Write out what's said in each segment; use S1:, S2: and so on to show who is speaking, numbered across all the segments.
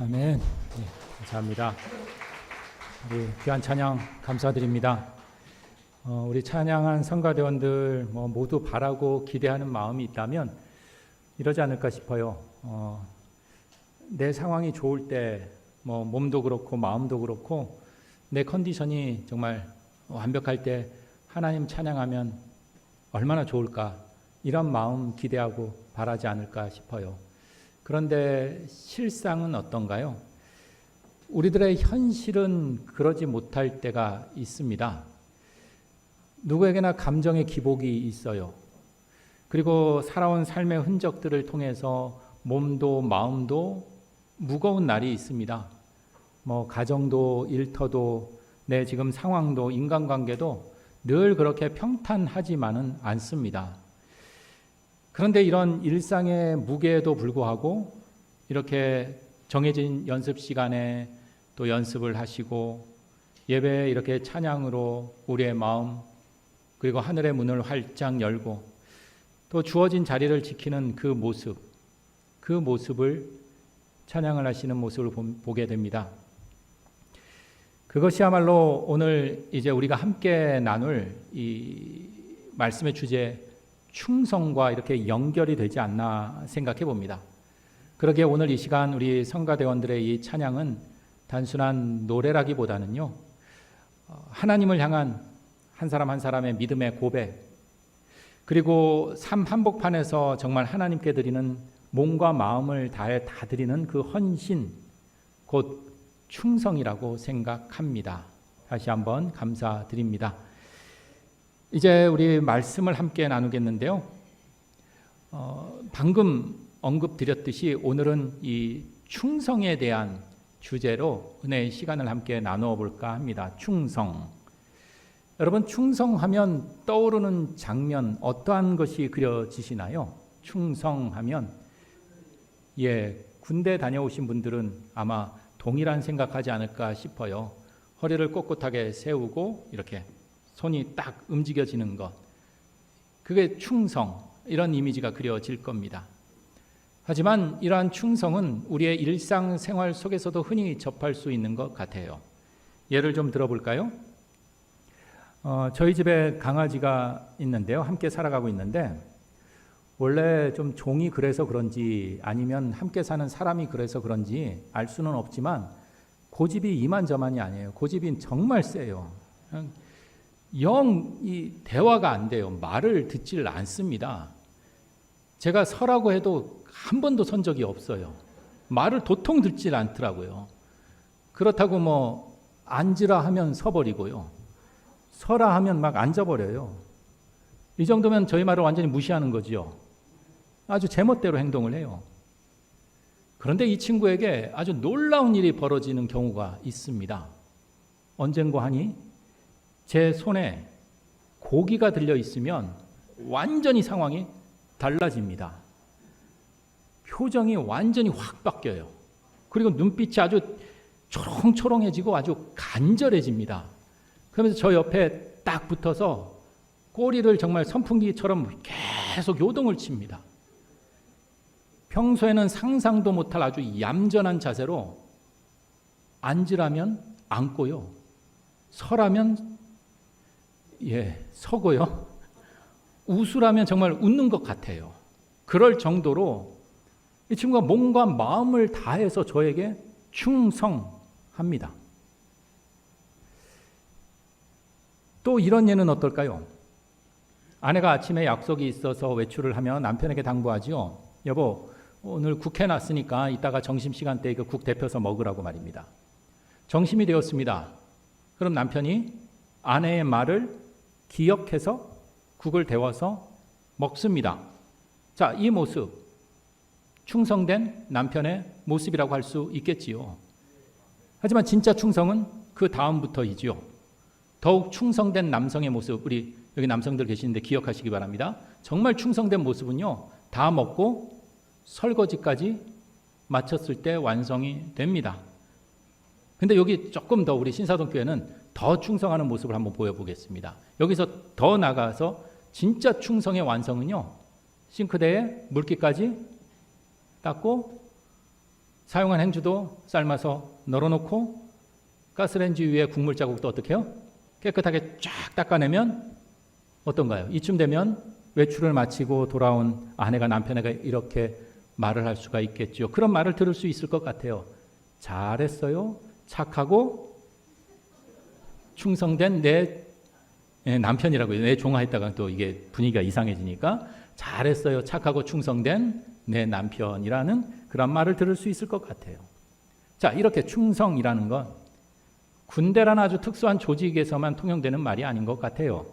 S1: 아멘. 네, 감사합니다. 우리 귀한 찬양 감사드립니다. 우리 찬양한 성가대원들 모두 바라고 기대하는 마음이 있다면 이러지 않을까 싶어요. 내 상황이 좋을 때 몸도 그렇고 마음도 그렇고 내 컨디션이 정말 완벽할 때 하나님 찬양하면 얼마나 좋을까, 이런 마음 기대하고 바라지 않을까 싶어요. 그런데 실상은 어떤가요? 우리들의 현실은 그러지 못할 때가 있습니다. 누구에게나 감정의 기복이 있어요. 그리고 살아온 삶의 흔적들을 통해서 몸도 마음도 무거운 날이 있습니다. 가정도 일터도 내 지금 상황도 인간관계도 늘 그렇게 평탄하지만은 않습니다. 그런데 이런 일상의 무게에도 불구하고 이렇게 정해진 연습 시간에 또 연습을 하시고 예배에 이렇게 찬양으로 우리의 마음 그리고 하늘의 문을 활짝 열고 또 주어진 자리를 지키는 그 모습을 찬양을 하시는 모습을 보게 됩니다. 그것이야말로 오늘 이제 우리가 함께 나눌 이 말씀의 주제 충성과 이렇게 연결이 되지 않나 생각해 봅니다. 그러기에 오늘 이 시간 우리 성가대원들의 이 찬양은 단순한 노래라기보다는요, 하나님을 향한 한 사람 한 사람의 믿음의 고백, 그리고 삶 한복판에서 정말 하나님께 드리는 몸과 마음을 다해 다 드리는 그 헌신, 곧 충성이라고 생각합니다. 다시 한번 감사드립니다. 이제 우리 말씀을 함께 나누겠는데요. 방금 언급드렸듯이 오늘은 이 충성에 대한 주제로 은혜의 시간을 함께 나누어 볼까 합니다. 충성. 여러분, 충성하면 떠오르는 장면 어떠한 것이 그려지시나요? 충성하면 군대 다녀오신 분들은 아마 동일한 생각하지 않을까 싶어요. 허리를 꼿꼿하게 세우고 이렇게 손이 딱 움직여지는 것, 그게 충성, 이런 이미지가 그려질 겁니다. 하지만 이러한 충성은 우리의 일상생활 속에서도 흔히 접할 수 있는 것 같아요. 예를 좀 들어볼까요? 저희 집에 강아지가 있는데요. 함께 살아가고 있는데 원래 좀 종이 그래서 그런지 아니면 함께 사는 사람이 그래서 그런지 알 수는 없지만 고집이 이만저만이 아니에요. 고집이 정말 세요. 영 이 대화가 안 돼요. 말을 듣질 않습니다. 제가 서라고 해도 한 번도 선 적이 없어요. 말을 도통 듣질 않더라고요. 그렇다고 앉으라 하면 서버리고요. 서라 하면 막 앉아버려요. 이 정도면 저희 말을 완전히 무시하는 거지요. 아주 제멋대로 행동을 해요. 그런데 이 친구에게 아주 놀라운 일이 벌어지는 경우가 있습니다. 언젠가 하니 제 손에 고기가 들려 있으면 완전히 상황이 달라집니다. 표정이 완전히 확 바뀌어요. 그리고 눈빛이 아주 초롱초롱해지고 아주 간절해집니다. 그러면서 저 옆에 딱 붙어서 꼬리를 정말 선풍기처럼 계속 요동을 칩니다. 평소에는 상상도 못할 아주 얌전한 자세로 앉으라면 앉고요. 서라면 서고요. 웃으라면 정말 웃는 것 같아요. 그럴 정도로 이 친구가 몸과 마음을 다해서 저에게 충성합니다. 또 이런 예는 어떨까요? 아내가 아침에 약속이 있어서 외출을 하면 남편에게 당부하지요. 여보, 오늘 국 해놨으니까 이따가 점심시간 때 이거 국 데펴서 먹으라고 말입니다. 점심이 되었습니다. 그럼 남편이 아내의 말을 기억해서 국을 데워서 먹습니다. 자, 이 모습, 충성된 남편의 모습이라고 할 수 있겠지요. 하지만 진짜 충성은 그 다음부터이지요. 더욱 충성된 남성의 모습, 우리 여기 남성들 계시는데 기억하시기 바랍니다. 정말 충성된 모습은요, 다 먹고 설거지까지 마쳤을 때 완성이 됩니다. 근데 여기 조금 더 우리 신사동교회는 더 충성하는 모습을 한번 보여보겠습니다. 여기서 더 나가서 진짜 충성의 완성은요, 싱크대에 물기까지 닦고 사용한 행주도 삶아서 널어놓고 가스레인지 위에 국물 자국도 어떻게 해요? 깨끗하게 쫙 닦아내면 어떤가요? 이쯤 되면 외출을 마치고 돌아온 아내가 남편에게 이렇게 말을 할 수가 있겠죠. 그런 말을 들을 수 있을 것 같아요. 잘했어요. 착하고 충성된 내 남편이라고요. 내 종아했다가 또 이게 분위기가 이상해지니까 잘했어요. 착하고 충성된 내 남편이라는 그런 말을 들을 수 있을 것 같아요. 자, 이렇게 충성이라는 건 군대라는 아주 특수한 조직에서만 통용되는 말이 아닌 것 같아요.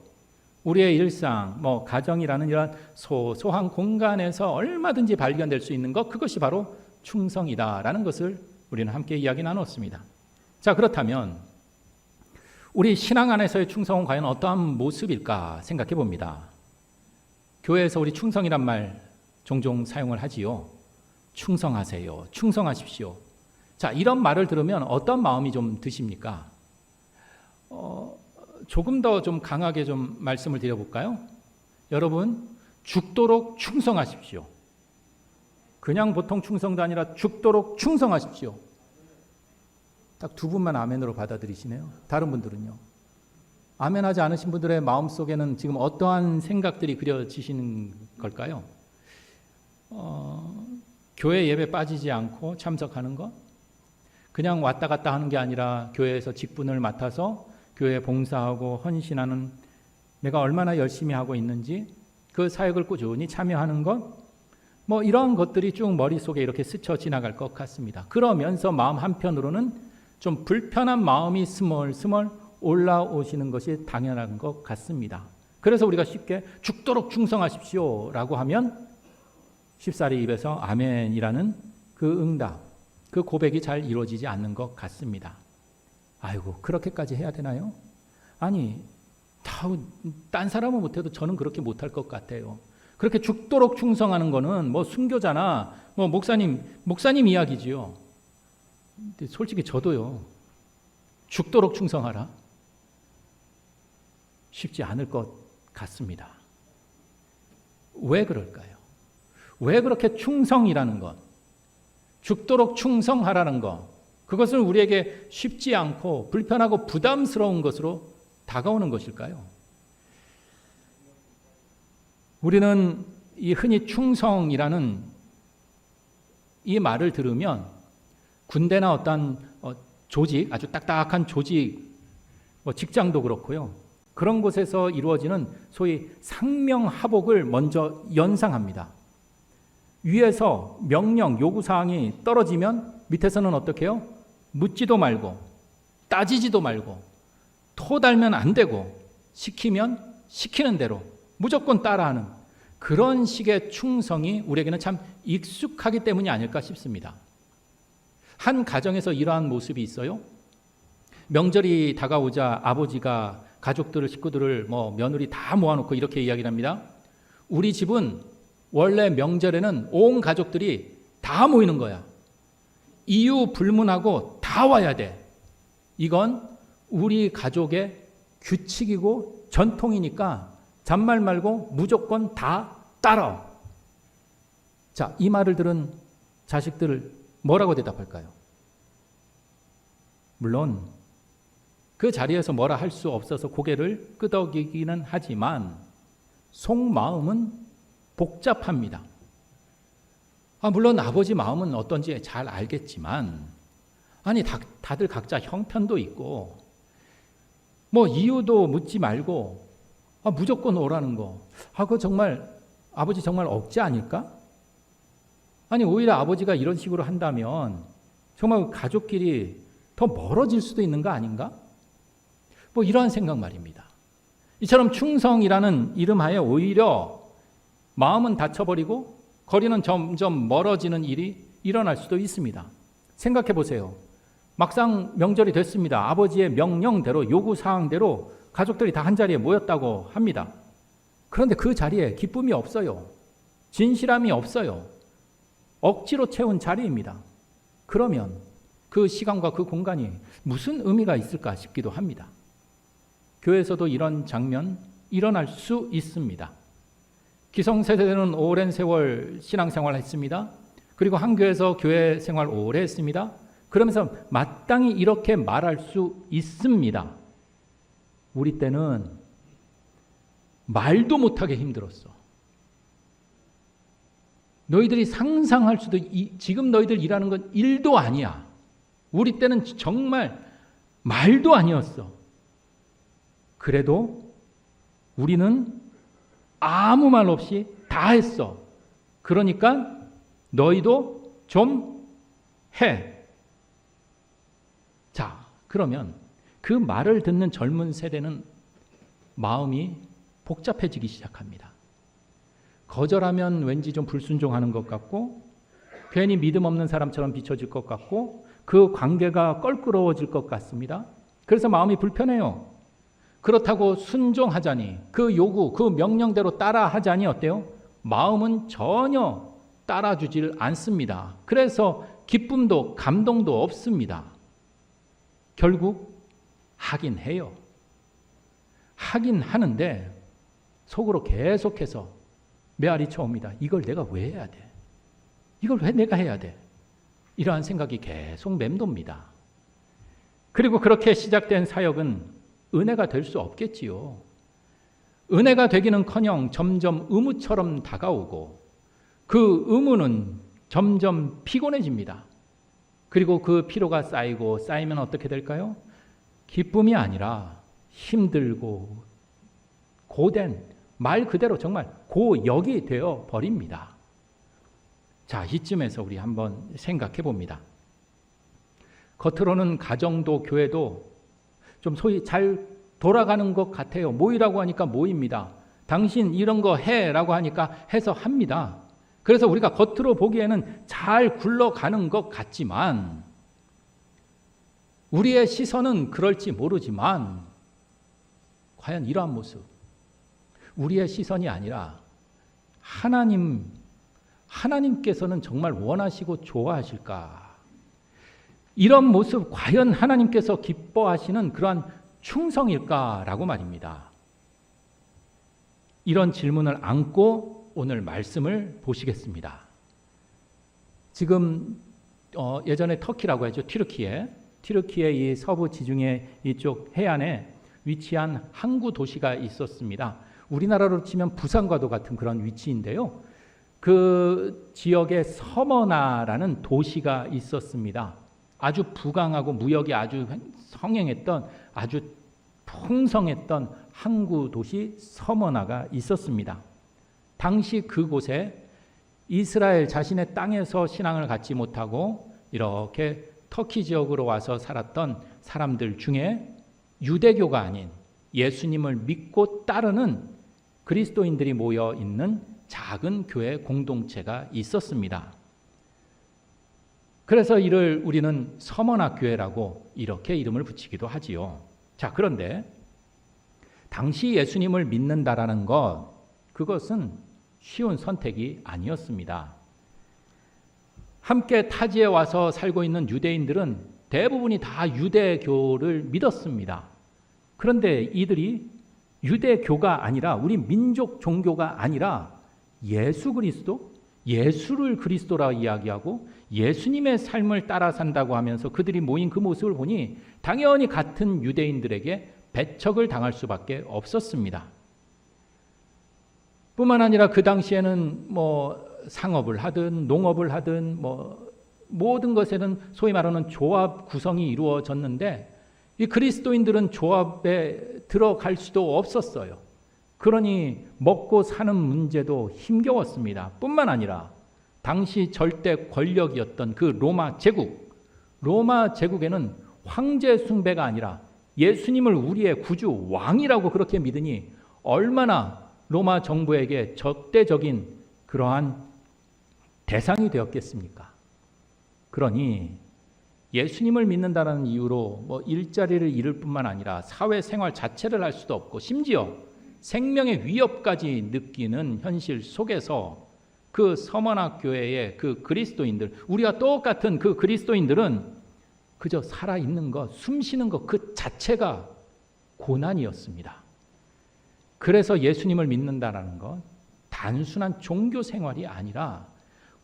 S1: 우리의 일상, 가정이라는 이런 소소한 공간에서 얼마든지 발견될 수 있는 것, 그것이 바로 충성이다라는 것을 우리는 함께 이야기 나눴습니다. 자, 그렇다면 우리 신앙 안에서의 충성은 과연 어떠한 모습일까 생각해 봅니다. 교회에서 우리 충성이란 말 종종 사용을 하지요. 충성하세요. 충성하십시오. 자, 이런 말을 들으면 어떤 마음이 좀 드십니까? 조금 더 좀 강하게 좀 말씀을 드려볼까요? 여러분, 죽도록 충성하십시오. 그냥 보통 충성도 아니라 죽도록 충성하십시오. 딱 두 분만 아멘으로 받아들이시네요. 다른 분들은요? 아멘하지 않으신 분들의 마음속에는 지금 어떠한 생각들이 그려지시는 걸까요? 교회 예배 빠지지 않고 참석하는 것? 그냥 왔다 갔다 하는 게 아니라 교회에서 직분을 맡아서 교회에 봉사하고 헌신하는 내가 얼마나 열심히 하고 있는지 그 사역을 꾸준히 참여하는 것, 이런 것들이 쭉 머릿속에 이렇게 스쳐 지나갈 것 같습니다. 그러면서 마음 한편으로는 좀 불편한 마음이 스멀스멀 올라오시는 것이 당연한 것 같습니다. 그래서 우리가 쉽게 죽도록 충성하십시오 라고 하면 쉽사리 입에서 아멘이라는 그 응답, 그 고백이 잘 이루어지지 않는 것 같습니다. 아이고, 그렇게까지 해야 되나요? 아니, 딴 사람은 못해도 저는 그렇게 못할 것 같아요. 그렇게 죽도록 충성하는 거는 순교자나 목사님 이야기지요. 근데 솔직히 저도요, 죽도록 충성하라. 쉽지 않을 것 같습니다. 왜 그럴까요? 왜 그렇게 충성이라는 것, 죽도록 충성하라는 것, 그것은 우리에게 쉽지 않고 불편하고 부담스러운 것으로 다가오는 것일까요? 우리는 이 흔히 충성이라는 이 말을 들으면 군대나 어떤 조직, 아주 딱딱한 조직, 직장도 그렇고요. 그런 곳에서 이루어지는 소위 상명하복을 먼저 연상합니다. 위에서 명령, 요구사항이 떨어지면 밑에서는 어떻게 해요? 묻지도 말고 따지지도 말고 토달면 안 되고 시키면 시키는 대로 무조건 따라하는 그런 식의 충성이 우리에게는 참 익숙하기 때문이 아닐까 싶습니다. 한 가정에서 이러한 모습이 있어요. 명절이 다가오자 아버지가 가족들을, 식구들을, 며느리 다 모아놓고 이렇게 이야기를 합니다. 우리 집은 원래 명절에는 온 가족들이 다 모이는 거야. 이유 불문하고 다 와야 돼. 이건 우리 가족의 규칙이고 전통이니까 잔말 말고 무조건 다 따라. 자, 이 말을 들은 자식들 뭐라고 대답할까요? 물론 그 자리에서 뭐라 할 수 없어서 고개를 끄덕이기는 하지만 속마음은 복잡합니다. 물론 아버지 마음은 어떤지 잘 알겠지만 다들 각자 형편도 있고 이유도 묻지 말고 무조건 오라는 거. 그거 정말 아버지 정말 억지 아닐까? 오히려 아버지가 이런 식으로 한다면 정말 가족끼리 더 멀어질 수도 있는 거 아닌가? 이러한 생각 말입니다. 이처럼 충성이라는 이름하에 오히려 마음은 닫혀버리고 거리는 점점 멀어지는 일이 일어날 수도 있습니다. 생각해 보세요. 막상 명절이 됐습니다. 아버지의 명령대로, 요구사항대로 가족들이 다 한자리에 모였다고 합니다. 그런데 그 자리에 기쁨이 없어요. 진실함이 없어요. 억지로 채운 자리입니다. 그러면 그 시간과 그 공간이 무슨 의미가 있을까 싶기도 합니다. 교회에서도 이런 장면 일어날 수 있습니다. 기성세대는 오랜 세월 신앙생활을 했습니다. 그리고 한 교회에서 교회 생활 오래 했습니다. 그러면서 마땅히 이렇게 말할 수 있습니다. 우리 때는 말도 못하게 힘들었어. 너희들이 상상할 수도, 지금 너희들 일하는 건 일도 아니야. 우리 때는 정말 말도 아니었어. 그래도 우리는 아무 말 없이 다 했어. 그러니까 너희도 좀 해. 자, 그러면 그 말을 듣는 젊은 세대는 마음이 복잡해지기 시작합니다. 거절하면 왠지 좀 불순종하는 것 같고, 괜히 믿음 없는 사람처럼 비춰질 것 같고, 그 관계가 껄끄러워질 것 같습니다. 그래서 마음이 불편해요. 그렇다고 순종하자니, 그 요구, 그 명령대로 따라하자니 어때요? 마음은 전혀 따라주질 않습니다. 그래서 기쁨도 감동도 없습니다. 결국 하긴 해요. 하긴 하는데 속으로 계속해서 메아리 쳐옵니다. 이걸 내가 왜 해야 돼? 이걸 왜 내가 해야 돼? 이러한 생각이 계속 맴돕니다. 그리고 그렇게 시작된 사역은 은혜가 될 수 없겠지요. 은혜가 되기는커녕 점점 의무처럼 다가오고, 그 의무는 점점 피곤해집니다. 그리고 그 피로가 쌓이면 어떻게 될까요? 기쁨이 아니라 힘들고 고된, 말 그대로 정말 고역이 되어 버립니다. 자, 이쯤에서 우리 한번 생각해 봅니다. 겉으로는 가정도 교회도 좀 소위 잘 돌아가는 것 같아요. 모이라고 하니까 모입니다. 당신 이런 거 해라고 하니까 해서 합니다. 그래서 우리가 겉으로 보기에는 잘 굴러가는 것 같지만, 우리의 시선은 그럴지 모르지만 과연 이러한 모습, 우리의 시선이 아니라 하나님께서는 정말 원하시고 좋아하실까? 이런 모습 과연 하나님께서 기뻐하시는 그러한 충성일까라고 말입니다. 이런 질문을 안고 오늘 말씀을 보시겠습니다. 지금 예전에 터키라고 하죠. 튀르키예 이 서부 지중해 이쪽 해안에 위치한 항구 도시가 있었습니다. 우리나라로 치면 부산과도 같은 그런 위치인데요. 그 지역에 서머나라는 도시가 있었습니다. 아주 부강하고 무역이 아주 성행했던, 아주 풍성했던 항구 도시 서머나가 있었습니다. 당시 그곳에 이스라엘 자신의 땅에서 신앙을 갖지 못하고 이렇게 터키 지역으로 와서 살았던 사람들 중에 유대교가 아닌 예수님을 믿고 따르는 그리스도인들이 모여 있는 작은 교회 공동체가 있었습니다. 그래서 이를 우리는 서머나 교회라고 이렇게 이름을 붙이기도 하지요. 자, 그런데 당시 예수님을 믿는다라는 것, 그것은 쉬운 선택이 아니었습니다. 함께 타지에 와서 살고 있는 유대인들은 대부분이 다 유대교를 믿었습니다. 그런데 이들이 유대교가 아니라, 우리 민족 종교가 아니라 예수 그리스도, 예수를 그리스도라 이야기하고 예수님의 삶을 따라 산다고 하면서 그들이 모인 그 모습을 보니 당연히 같은 유대인들에게 배척을 당할 수밖에 없었습니다. 뿐만 아니라 그 당시에는 상업을 하든 농업을 하든 모든 것에는 소위 말하는 조합 구성이 이루어졌는데, 이 그리스도인들은 조합에 들어갈 수도 없었어요. 그러니 먹고 사는 문제도 힘겨웠습니다. 뿐만 아니라 당시 절대 권력이었던 그 로마 제국에는 황제 숭배가 아니라 예수님을 우리의 구주 왕이라고 그렇게 믿으니 얼마나 로마 정부에게 적대적인 그러한 대상이 되었겠습니까? 그러니 예수님을 믿는다는 이유로 일자리를 잃을 뿐만 아니라 사회생활 자체를 할 수도 없고 심지어 생명의 위협까지 느끼는 현실 속에서 그 서머나 교회의 그 그리스도인들, 우리와 똑같은 그 그리스도인들은 그저 살아있는 것, 숨쉬는 것 그 자체가 고난이었습니다. 그래서 예수님을 믿는다는 것, 단순한 종교 생활이 아니라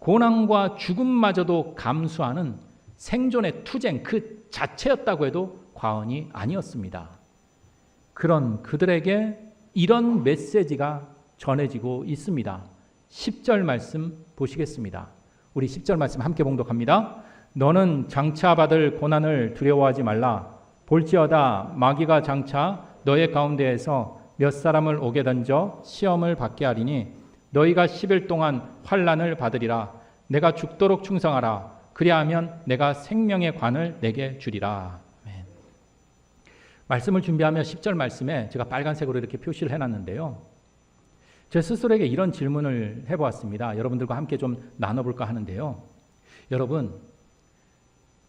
S1: 고난과 죽음마저도 감수하는 생존의 투쟁 그 자체였다고 해도 과언이 아니었습니다. 그런 그들에게 이런 메시지가 전해지고 있습니다. 10절 말씀 보시겠습니다. 우리 10절 말씀 함께 봉독합니다. 너는 장차 받을 고난을 두려워하지 말라. 볼지어다 마귀가 장차 너의 가운데에서 몇 사람을 오게 던져 시험을 받게 하리니 너희가 10일 동안 환난을 받으리라. 내가 죽도록 충성하라. 그리하면 내가 생명의 관을 내게 주리라. 아멘. 말씀을 준비하며 10절 말씀에 제가 빨간색으로 이렇게 표시를 해놨는데요. 제 스스로에게 이런 질문을 해보았습니다. 여러분들과 함께 좀 나눠볼까 하는데요.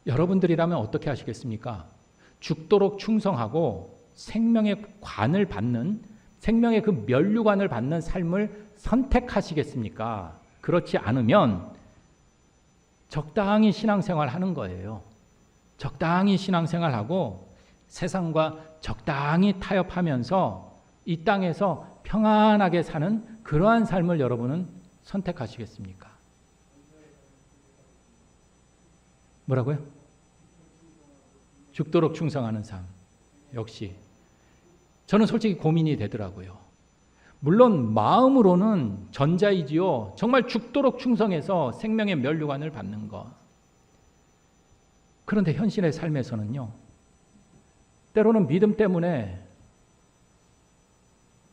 S1: 여러분들이라면 어떻게 하시겠습니까? 죽도록 충성하고 생명의 관을 받는, 생명의 그 면류관을 받는 삶을 선택하시겠습니까? 그렇지 않으면 적당히 신앙생활 하는 거예요. 적당히 신앙생활하고 세상과 적당히 타협하면서 이 땅에서 평안하게 사는 그러한 삶을 여러분은 선택하시겠습니까? 뭐라고요? 죽도록 충성하는 삶. 역시 저는 솔직히 고민이 되더라고요. 물론 마음으로는 전자이지요. 정말 죽도록 충성해서 생명의 면류관을 받는 것. 그런데 현실의 삶에서는요. 때로는 믿음 때문에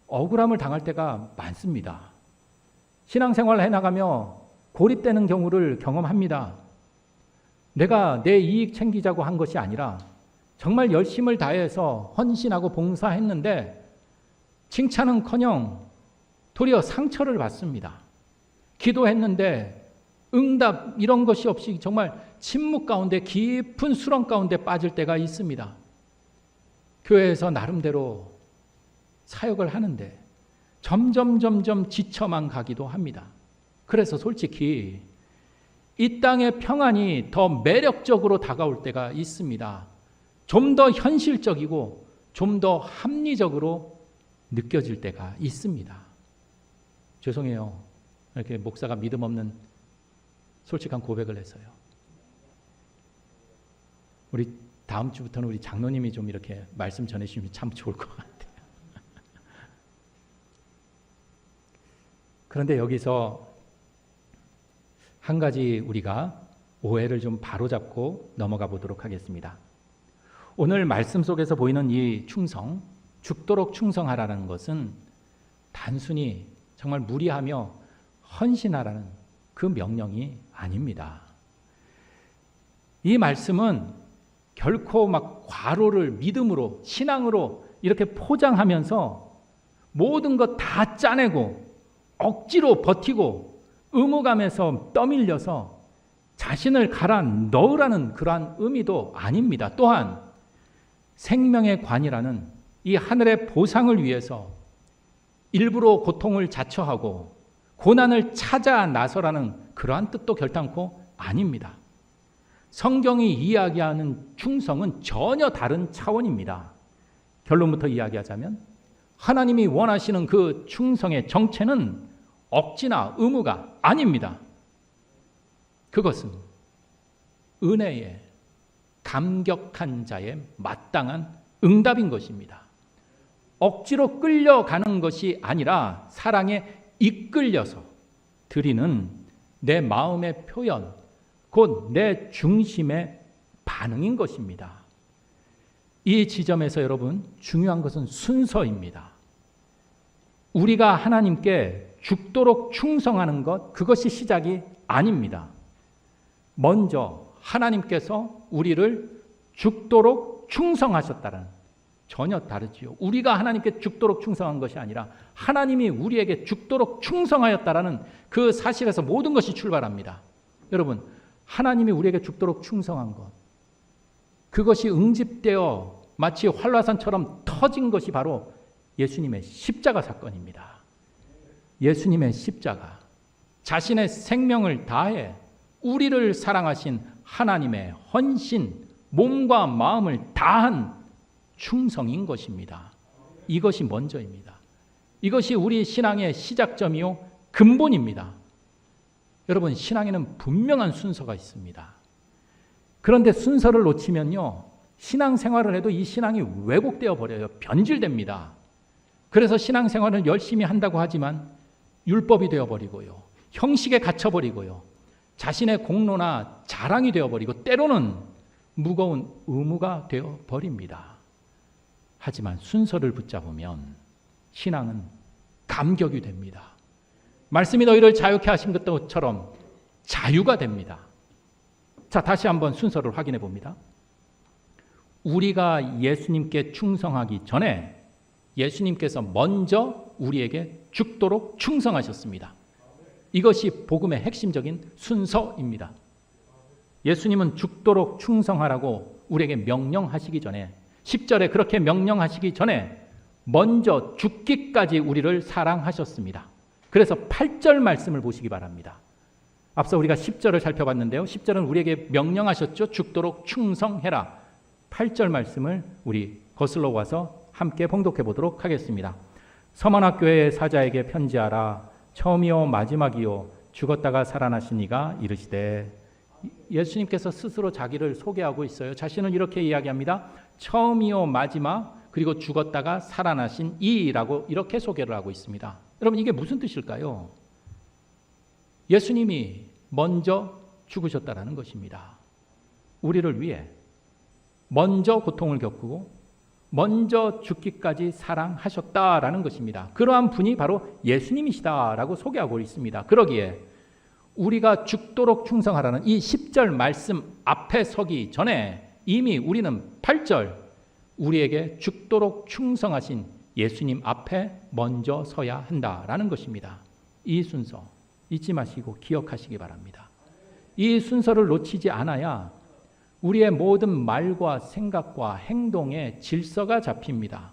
S1: 억울함을 당할 때가 많습니다. 신앙생활을 해나가며 고립되는 경우를 경험합니다. 내가 내 이익 챙기자고 한 것이 아니라 정말 열심을 다해서 헌신하고 봉사했는데 칭찬은커녕 도리어 상처를 받습니다. 기도했는데 응답 이런 것이 없이 정말 침묵 가운데 깊은 수렁 가운데 빠질 때가 있습니다. 교회에서 나름대로 사역을 하는데 점점 지쳐만 가기도 합니다. 그래서 솔직히 이 땅의 평안이 더 매력적으로 다가올 때가 있습니다. 좀 더 현실적이고 좀 더 합리적으로 느껴질 때가 있습니다. 죄송해요. 이렇게 목사가 믿음 없는 솔직한 고백을 해서요. 우리 다음 주부터는 우리 장로님이 좀 이렇게 말씀 전해주시면 참 좋을 것 같아요. 그런데 여기서 한 가지 우리가 오해를 좀 바로잡고 넘어가 보도록 하겠습니다. 오늘 말씀 속에서 보이는 이 충성, 죽도록 충성하라는 것은 단순히 정말 무리하며 헌신하라는 그 명령이 아닙니다. 이 말씀은 결코 막 과로를 믿음으로, 신앙으로 이렇게 포장하면서 모든 것 다 짜내고 억지로 버티고 의무감에서 떠밀려서 자신을 갈아 넣으라는 그러한 의미도 아닙니다. 또한 생명의 관이라는 이 하늘의 보상을 위해서 일부러 고통을 자처하고 고난을 찾아 나서라는 그러한 뜻도 결단코 아닙니다. 성경이 이야기하는 충성은 전혀 다른 차원입니다. 결론부터 이야기하자면 하나님이 원하시는 그 충성의 정체는 억지나 의무가 아닙니다. 그것은 은혜의 감격한 자의 마땅한 응답인 것입니다. 억지로 끌려가는 것이 아니라 사랑에 이끌려서 드리는 내 마음의 표현, 곧 내 중심의 반응인 것입니다. 이 지점에서 여러분 중요한 것은 순서입니다. 우리가 하나님께 죽도록 충성하는 것, 그것이 시작이 아닙니다. 먼저 하나님께서 우리를 죽도록 충성하셨다는, 전혀 다르지요. 우리가 하나님께 죽도록 충성한 것이 아니라 하나님이 우리에게 죽도록 충성하였다라는 그 사실에서 모든 것이 출발합니다. 여러분, 하나님이 우리에게 죽도록 충성한 것, 그것이 응집되어 마치 활화산처럼 터진 것이 바로 예수님의 십자가 사건입니다. 예수님의 십자가, 자신의 생명을 다해 우리를 사랑하신 하나님의 헌신, 몸과 마음을 다한 충성인 것입니다. 이것이 먼저입니다. 이것이 우리 신앙의 시작점이요 근본입니다. 여러분, 신앙에는 분명한 순서가 있습니다. 그런데 순서를 놓치면요, 신앙생활을 해도 이 신앙이 왜곡되어 버려요. 변질됩니다. 그래서 신앙생활을 열심히 한다고 하지만 율법이 되어버리고요, 형식에 갇혀버리고요, 자신의 공로나 자랑이 되어버리고 때로는 무거운 의무가 되어버립니다. 하지만 순서를 붙잡으면 신앙은 감격이 됩니다. 말씀이 너희를 자유케 하신 것처럼 자유가 됩니다. 자, 다시 한번 순서를 확인해 봅니다. 우리가 예수님께 충성하기 전에 예수님께서 먼저 우리에게 죽도록 충성하셨습니다. 이것이 복음의 핵심적인 순서입니다. 예수님은 죽도록 충성하라고 우리에게 명령하시기 전에, 10절에 그렇게 명령하시기 전에 먼저 죽기까지 우리를 사랑하셨습니다. 그래서 8절 말씀을 보시기 바랍니다. 앞서 우리가 10절을 살펴봤는데요, 10절은 우리에게 명령하셨죠. 죽도록 충성해라. 8절 말씀을 우리 거슬러 와서 함께 봉독해 보도록 하겠습니다. 서머나교회 사자에게 편지하라. 처음이요 마지막이요 죽었다가 살아나신 이가 이르시되, 예수님께서 스스로 자기를 소개하고 있어요. 자신은 이렇게 이야기합니다. 처음이요 마지막, 그리고 죽었다가 살아나신 이라고 이렇게 소개를 하고 있습니다. 여러분, 이게 무슨 뜻일까요? 예수님이 먼저 죽으셨다라는 것입니다. 우리를 위해 먼저 고통을 겪고 먼저 죽기까지 사랑하셨다라는 것입니다. 그러한 분이 바로 예수님이시다라고 소개하고 있습니다. 그러기에 우리가 죽도록 충성하라는 이 10절 말씀 앞에 서기 전에 이미 우리는 8절, 우리에게 죽도록 충성하신 예수님 앞에 먼저 서야 한다라는 것입니다. 이 순서 잊지 마시고 기억하시기 바랍니다. 이 순서를 놓치지 않아야 우리의 모든 말과 생각과 행동에 질서가 잡힙니다.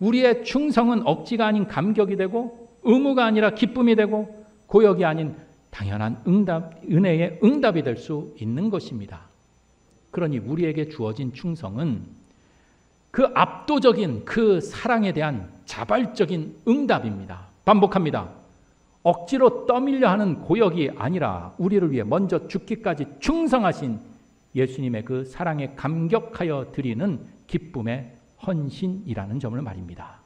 S1: 우리의 충성은 억지가 아닌 감격이 되고, 의무가 아니라 기쁨이 되고, 고역이 아닌 당연한 은혜의 응답이 될 수 있는 것입니다. 그러니 우리에게 주어진 충성은 그 압도적인 그 사랑에 대한 자발적인 응답입니다. 반복합니다. 억지로 떠밀려 하는 고역이 아니라 우리를 위해 먼저 죽기까지 충성하신 예수님의 그 사랑에 감격하여 드리는 기쁨의 헌신이라는 점을 말입니다.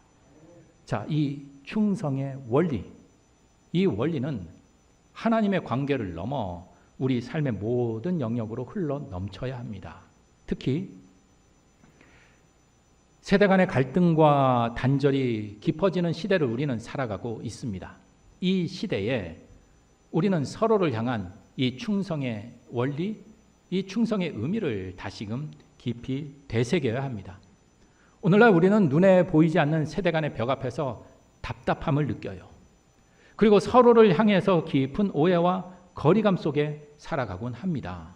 S1: 자, 이 충성의 원리, 이 원리는 하나님의 관계를 넘어 우리 삶의 모든 영역으로 흘러 넘쳐야 합니다. 특히 세대 간의 갈등과 단절이 깊어지는 시대를 우리는 살아가고 있습니다. 이 시대에 우리는 서로를 향한 이 충성의 원리, 이 충성의 의미를 다시금 깊이 되새겨야 합니다. 오늘날 우리는 눈에 보이지 않는 세대 간의 벽 앞에서 답답함을 느껴요. 그리고 서로를 향해서 깊은 오해와 거리감 속에 살아가곤 합니다.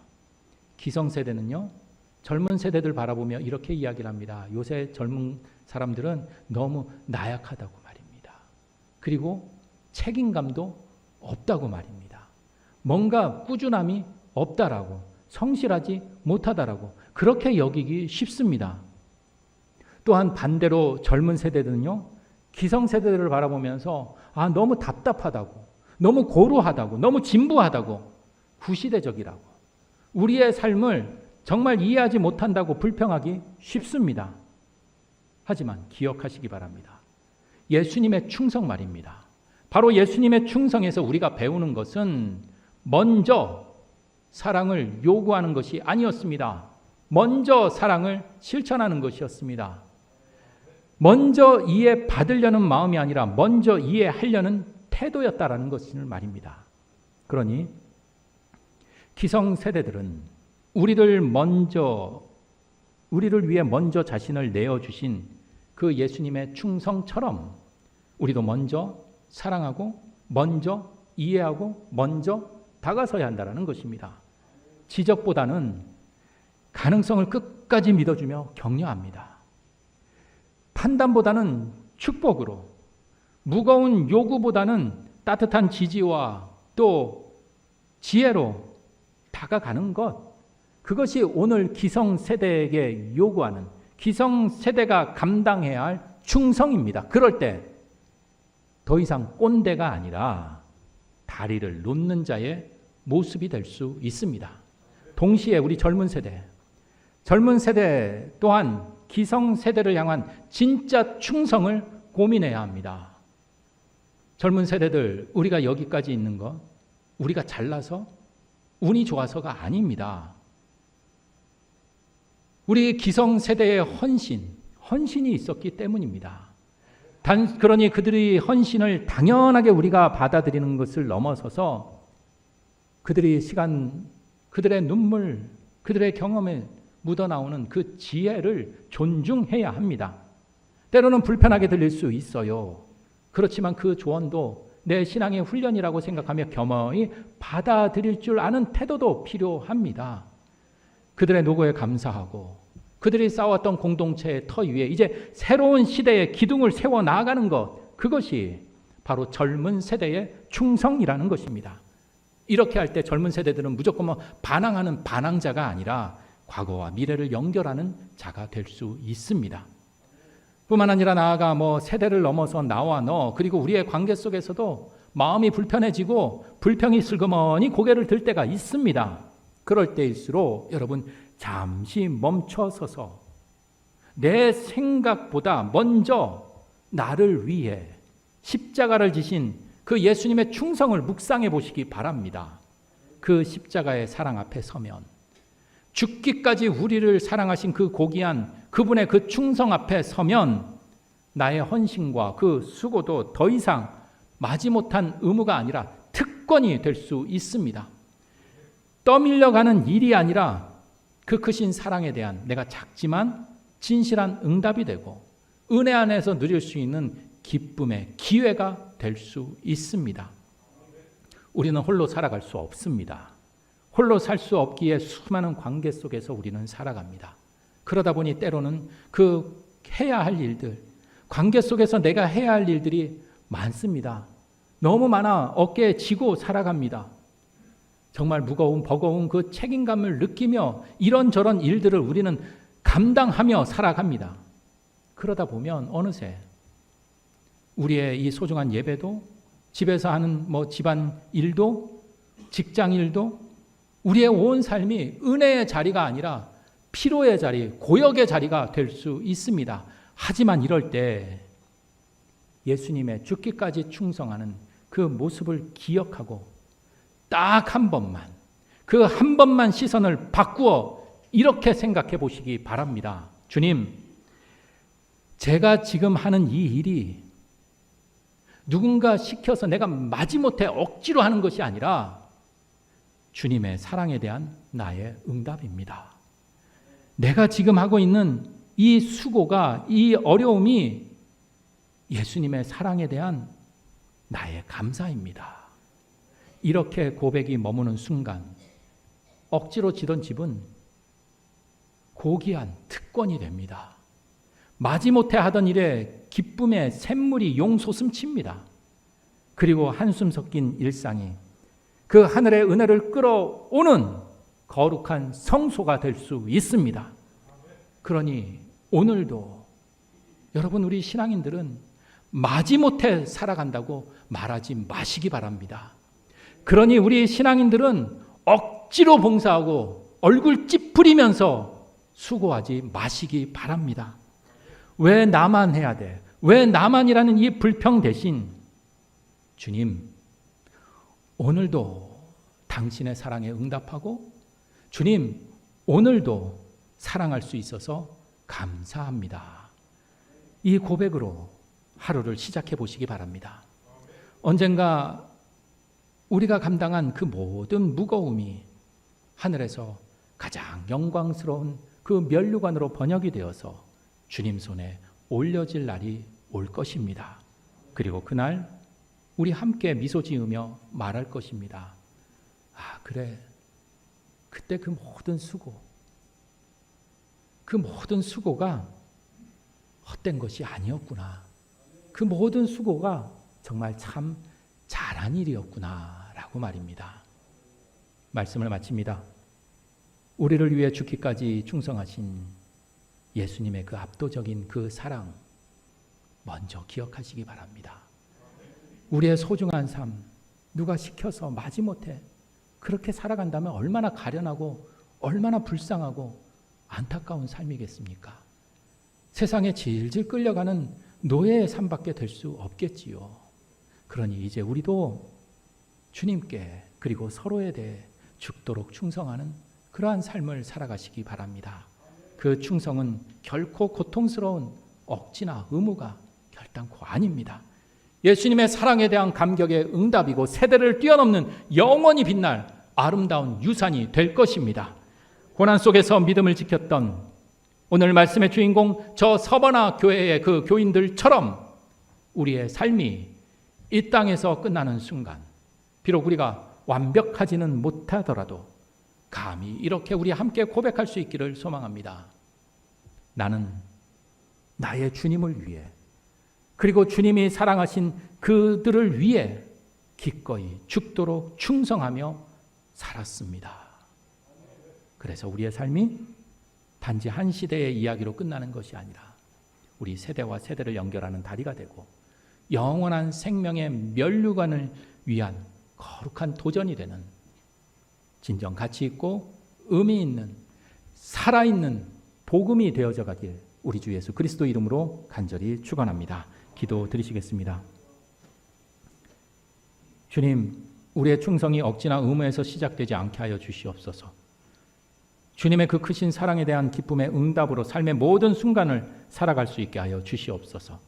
S1: 기성세대는요, 젊은 세대들 바라보며 이렇게 이야기를 합니다. 요새 젊은 사람들은 너무 나약하다고 말입니다. 그리고 책임감도 없다고 말입니다. 뭔가 꾸준함이 없다라고, 성실하지 못하다라고 그렇게 여기기 쉽습니다. 또한 반대로 젊은 세대들은요, 기성세대들을 바라보면서 너무 답답하다고, 너무 고루하다고, 너무 진부하다고, 구시대적이라고, 우리의 삶을 정말 이해하지 못한다고 불평하기 쉽습니다. 하지만 기억하시기 바랍니다. 예수님의 충성 말입니다. 바로 예수님의 충성에서 우리가 배우는 것은 먼저 사랑을 요구하는 것이 아니었습니다. 먼저 사랑을 실천하는 것이었습니다. 먼저 이해받으려는 마음이 아니라 먼저 이해하려는 태도였다라는 것을 말입니다. 그러니 기성세대들은 우리를 위해 먼저 자신을 내어주신 그 예수님의 충성처럼 우리도 먼저 사랑하고 먼저 이해하고 먼저 다가서야 한다는 것입니다. 지적보다는 가능성을 끝까지 믿어주며 격려합니다. 판단보다는 축복으로, 무거운 요구보다는 따뜻한 지지와 또 지혜로 다가가는 것, 그것이 오늘 기성세대에게 요구하는, 기성세대가 감당해야 할 충성입니다. 그럴 때 더 이상 꼰대가 아니라 다리를 놓는 자의 모습이 될 수 있습니다. 동시에 우리 젊은 세대 또한 기성세대를 향한 진짜 충성을 고민해야 합니다. 젊은 세대들, 우리가 여기까지 있는 것, 우리가 잘나서 운이 좋아서가 아닙니다. 우리 기성세대의 헌신이 있었기 때문입니다. 그러니 그들의 헌신을 당연하게 우리가 받아들이는 것을 넘어서서 그들의 시간, 그들의 눈물, 그들의 경험에 묻어나오는 그 지혜를 존중해야 합니다. 때로는 불편하게 들릴 수 있어요. 그렇지만 그 조언도 내 신앙의 훈련이라고 생각하며 겸허히 받아들일 줄 아는 태도도 필요합니다. 그들의 노고에 감사하고 그들이 쌓았던 공동체의 터 위에 이제 새로운 시대의 기둥을 세워 나가는 것, 그것이 바로 젊은 세대의 충성이라는 것입니다. 이렇게 할 때 젊은 세대들은 무조건 반항하는 반항자가 아니라 과거와 미래를 연결하는 자가 될 수 있습니다. 뿐만 아니라 나아가 세대를 넘어서 나와 너 그리고 우리의 관계 속에서도 마음이 불편해지고 불평이 슬그머니 고개를 들 때가 있습니다. 그럴 때일수록 여러분 잠시 멈춰서서 내 생각보다 먼저 나를 위해 십자가를 지신 그 예수님의 충성을 묵상해 보시기 바랍니다. 그 십자가의 사랑 앞에 서면 죽기까지 우리를 사랑하신 그 고귀한 그분의 그 충성 앞에 서면 나의 헌신과 그 수고도 더 이상 마지못한 의무가 아니라 특권이 될 수 있습니다. 떠밀려가는 일이 아니라 그 크신 사랑에 대한 내가 작지만 진실한 응답이 되고 은혜 안에서 누릴 수 있는 기쁨의 기회가 될 수 있습니다. 우리는 홀로 살아갈 수 없습니다. 홀로 살 수 없기에 수많은 관계 속에서 우리는 살아갑니다. 그러다 보니 때로는 그 해야 할 일들, 관계 속에서 내가 해야 할 일들이 많습니다. 너무 많아 어깨에 지고 살아갑니다. 정말 무거운 버거운 그 책임감을 느끼며 이런저런 일들을 우리는 감당하며 살아갑니다. 그러다 보면 어느새 우리의 이 소중한 예배도 집에서 하는 집안 일도 직장 일도 우리의 온 삶이 은혜의 자리가 아니라 피로의 자리, 고역의 자리가 될 수 있습니다. 하지만 이럴 때 예수님의 죽기까지 충성하는 그 모습을 기억하고 딱 한 번만, 그 한 번만 시선을 바꾸어 이렇게 생각해 보시기 바랍니다. 주님, 제가 지금 하는 이 일이 누군가 시켜서 내가 마지못해 억지로 하는 것이 아니라 주님의 사랑에 대한 나의 응답입니다. 내가 지금 하고 있는 이 수고가, 이 어려움이 예수님의 사랑에 대한 나의 감사입니다. 이렇게 고백이 머무는 순간 억지로 지던 집은 고귀한 특권이 됩니다. 마지못해 하던 일에 기쁨의 샘물이 용솟음칩니다. 그리고 한숨 섞인 일상이 그 하늘의 은혜를 끌어오는 거룩한 성소가 될 수 있습니다. 그러니 오늘도 여러분 우리 신앙인들은 마지못해 살아간다고 말하지 마시기 바랍니다. 그러니 우리 신앙인들은 억지로 봉사하고 얼굴 찌푸리면서 수고하지 마시기 바랍니다. 왜 나만 해야 돼? 왜 나만이라는 이 불평 대신 주님, 오늘도 당신의 사랑에 응답하고 주님, 오늘도 사랑할 수 있어서 감사합니다. 이 고백으로 하루를 시작해 보시기 바랍니다. 언젠가 우리가 감당한 그 모든 무거움이 하늘에서 가장 영광스러운 그 면류관으로 번역이 되어서 주님 손에 올려질 날이 올 것입니다. 그리고 그날 우리 함께 미소 지으며 말할 것입니다. 아, 그래. 그때 그 모든 수고가 헛된 것이 아니었구나. 그 모든 수고가 정말 참 잘한 일이었구나 라고 말입니다. 말씀을 마칩니다. 우리를 위해 죽기까지 충성하신 예수님의 그 압도적인 그 사랑 먼저 기억하시기 바랍니다. 우리의 소중한 삶, 누가 시켜서 마지못해 그렇게 살아간다면 얼마나 가련하고 얼마나 불쌍하고 안타까운 삶이겠습니까? 세상에 질질 끌려가는 노예의 삶밖에 될 수 없겠지요. 그러니 이제 우리도 주님께 그리고 서로에 대해 죽도록 충성하는 그러한 삶을 살아가시기 바랍니다. 그 충성은 결코 고통스러운 억지나 의무가 결단코 아닙니다. 예수님의 사랑에 대한 감격의 응답이고 세대를 뛰어넘는 영원히 빛날 아름다운 유산이 될 것입니다. 고난 속에서 믿음을 지켰던 오늘 말씀의 주인공 저 서버나 교회의 그 교인들처럼 우리의 삶이 이 땅에서 끝나는 순간 비록 우리가 완벽하지는 못하더라도 감히 이렇게 우리 함께 고백할 수 있기를 소망합니다. 나는 나의 주님을 위해 그리고 주님이 사랑하신 그들을 위해 기꺼이 죽도록 충성하며 살았습니다. 그래서 우리의 삶이 단지 한 시대의 이야기로 끝나는 것이 아니라 우리 세대와 세대를 연결하는 다리가 되고 영원한 생명의 면류관을 위한 거룩한 도전이 되는 진정 가치 있고 의미 있는 살아있는 복음이 되어져 가길 우리 주 예수 그리스도 이름으로 간절히 축원합니다. 기도 드리시겠습니다. 주님, 우리의 충성이 억지나 의무에서 시작되지 않게 하여 주시옵소서. 주님의 그 크신 사랑에 대한 기쁨의 응답으로 삶의 모든 순간을 살아갈 수 있게 하여 주시옵소서.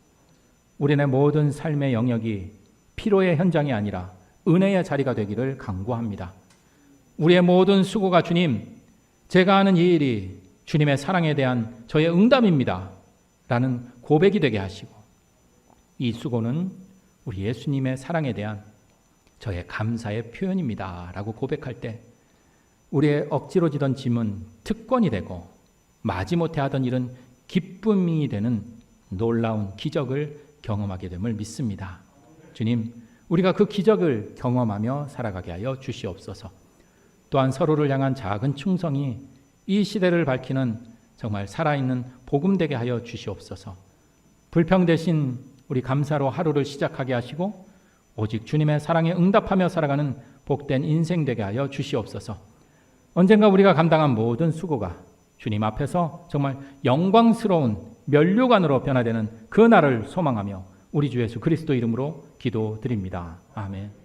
S1: 우리네 모든 삶의 영역이 피로의 현장이 아니라 은혜의 자리가 되기를 간구합니다. 우리의 모든 수고가 주님, 제가 하는 이 일이 주님의 사랑에 대한 저의 응답입니다 라는 고백이 되게 하시고 이 수고는 우리 예수님의 사랑에 대한 저의 감사의 표현입니다 라고 고백할 때 우리의 억지로 지던 짐은 특권이 되고 마지못해 하던 일은 기쁨이 되는 놀라운 기적을 경험하게 됨을 믿습니다. 주님, 우리가 그 기적을 경험하며 살아가게 하여 주시옵소서. 또한 서로를 향한 작은 충성이 이 시대를 밝히는 정말 살아있는 복음 되게 하여 주시옵소서. 불평 대신 우리 감사로 하루를 시작하게 하시고 오직 주님의 사랑에 응답하며 살아가는 복된 인생 되게 하여 주시옵소서. 언젠가 우리가 감당한 모든 수고가 주님 앞에서 정말 영광스러운 면류관으로 변화되는 그 날을 소망하며 우리 주 예수 그리스도 이름으로 기도드립니다. 아멘.